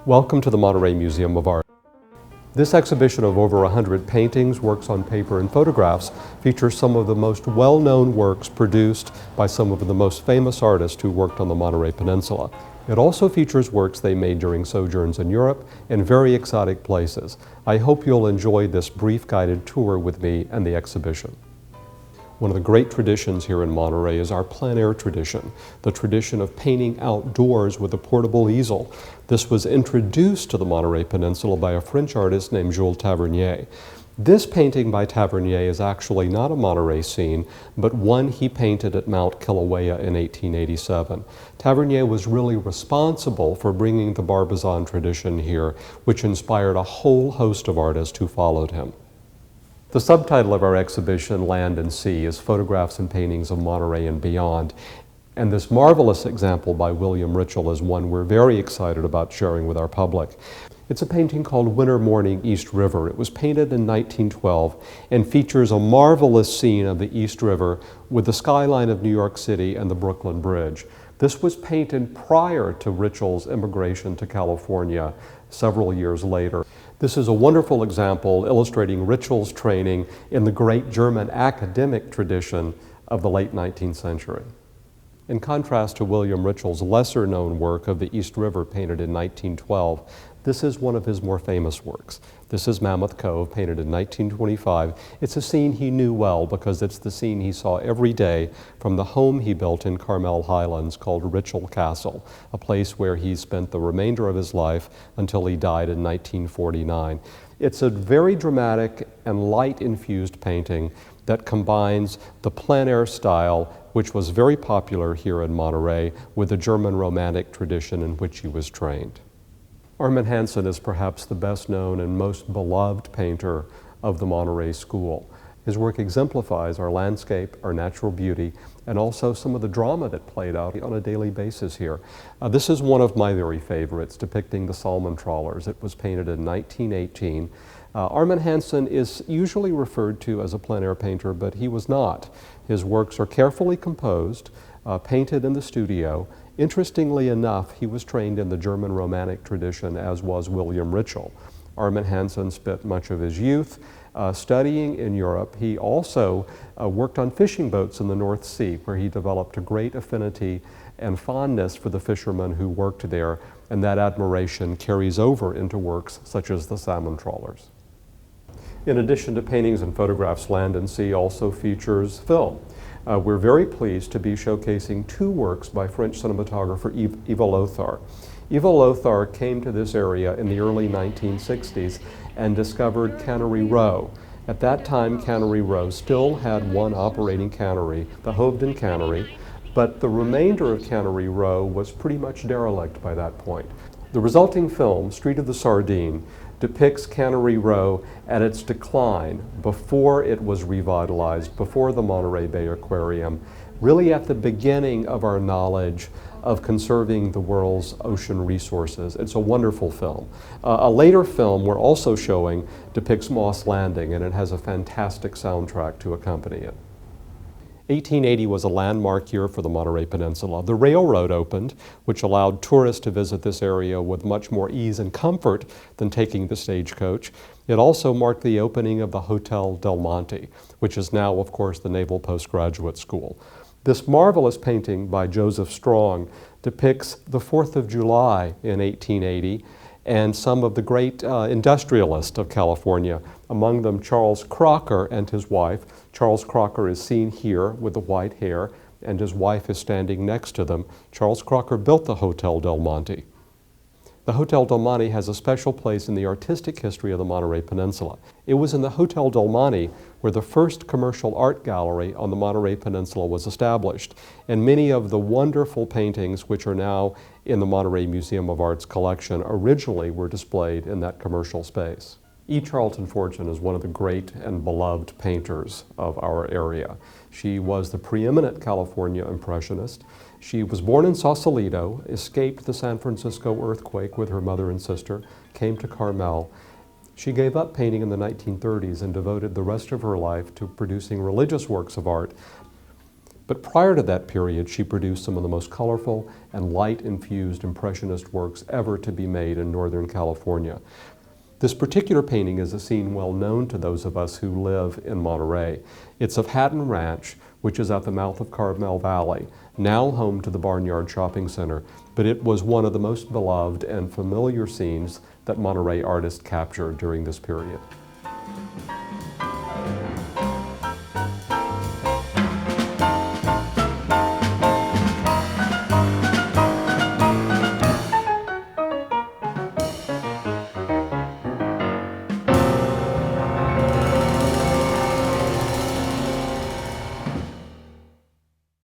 Welcome to the Monterey Museum of Art. This exhibition of over 100 paintings, works on paper, and photographs features some of the most well-known works produced by some of the most famous artists who worked on the Monterey Peninsula. It also features works they made during sojourns in Europe and very exotic places. I hope you'll enjoy this brief guided tour with me and the exhibition. One of the great traditions here in Monterey is our plein air tradition, the tradition of painting outdoors with a portable easel. This was introduced to the Monterey Peninsula by a French artist named Jules Tavernier. This painting by Tavernier is actually not a Monterey scene, but one he painted at Mount Kilauea in 1887. Tavernier was really responsible for bringing the Barbizon tradition here, which inspired a whole host of artists who followed him. The subtitle of our exhibition, Land and Sea, is Photographs and Paintings of Monterey and Beyond. And this marvelous example by William Ritchell is one we're very excited about sharing with our public. It's a painting called Winter Morning, East River. It was painted in 1912 and features a marvelous scene of the East River with the skyline of New York City and the Brooklyn Bridge. This was painted prior to Ritchell's immigration to California several years later. This is a wonderful example illustrating Ritchell's training in the great German academic tradition of the late 19th century. In contrast to William Ritchell's lesser-known work of the East River painted in 1912, this is one of his more famous works. This is Mammoth Cove, painted in 1925. It's a scene he knew well because it's the scene he saw every day from the home he built in Carmel Highlands called Ritchell Castle, a place where he spent the remainder of his life until he died in 1949. It's a very dramatic and light-infused painting that combines the plein air style, which was very popular here in Monterey, with the German Romantic tradition in which he was trained. Armin Hansen is perhaps the best known and most beloved painter of the Monterey School. His work exemplifies our landscape, our natural beauty, and also some of the drama that played out on a daily basis here. This is one of my very favorites, depicting the salmon trawlers. It was painted in 1918. Armin Hansen is usually referred to as a plein air painter, but he was not. His works are carefully composed, painted in the studio. Interestingly enough, he was trained in the German Romantic tradition, as was William Ritchell. Armin Hansen spent much of his youth studying in Europe. He also worked on fishing boats in the North Sea, where he developed a great affinity and fondness for the fishermen who worked there, and that admiration carries over into works such as the salmon trawlers. In addition to paintings and photographs, Land and Sea also features film. We're very pleased to be showcasing two works by French cinematographer Eva Lothar. Eva Lothar came to this area in the early 1960s and discovered Cannery Row. At that time, Cannery Row still had one operating cannery, the Hovden Cannery, but the remainder of Cannery Row was pretty much derelict by that point. The resulting film, Street of the Sardine, depicts Cannery Row at its decline before it was revitalized, before the Monterey Bay Aquarium, really at the beginning of our knowledge of conserving the world's ocean resources. It's a wonderful film. A later film we're also showing depicts Moss Landing, and it has a fantastic soundtrack to accompany it. 1880 was a landmark year for the Monterey Peninsula. The railroad opened, which allowed tourists to visit this area with much more ease and comfort than taking the stagecoach. It also marked the opening of the Hotel Del Monte, which is now, of course, the Naval Postgraduate School. This marvelous painting by Joseph Strong depicts the 4th of July in 1880 and some of the great industrialists of California, among them Charles Crocker and his wife. Charles Crocker is seen here with the white hair, and his wife is standing next to them. Charles Crocker built the Hotel Del Monte. The Hotel Del Monte has a special place in the artistic history of the Monterey Peninsula. It was in the Hotel Del Monte where the first commercial art gallery on the Monterey Peninsula was established, and many of the wonderful paintings which are now in the Monterey Museum of Art's collection originally were displayed in that commercial space. E. Charlton Fortune is one of the great and beloved painters of our area. She was the preeminent California Impressionist. She was born in Sausalito, escaped the San Francisco earthquake with her mother and sister, came to Carmel. She gave up painting in the 1930s and devoted the rest of her life to producing religious works of art. But prior to that period, she produced some of the most colorful and light-infused Impressionist works ever to be made in Northern California. This particular painting is a scene well known to those of us who live in Monterey. It's of Hatton Ranch, which is at the mouth of Carmel Valley, now home to the Barnyard Shopping Center, but it was one of the most beloved and familiar scenes that Monterey artists captured during this period.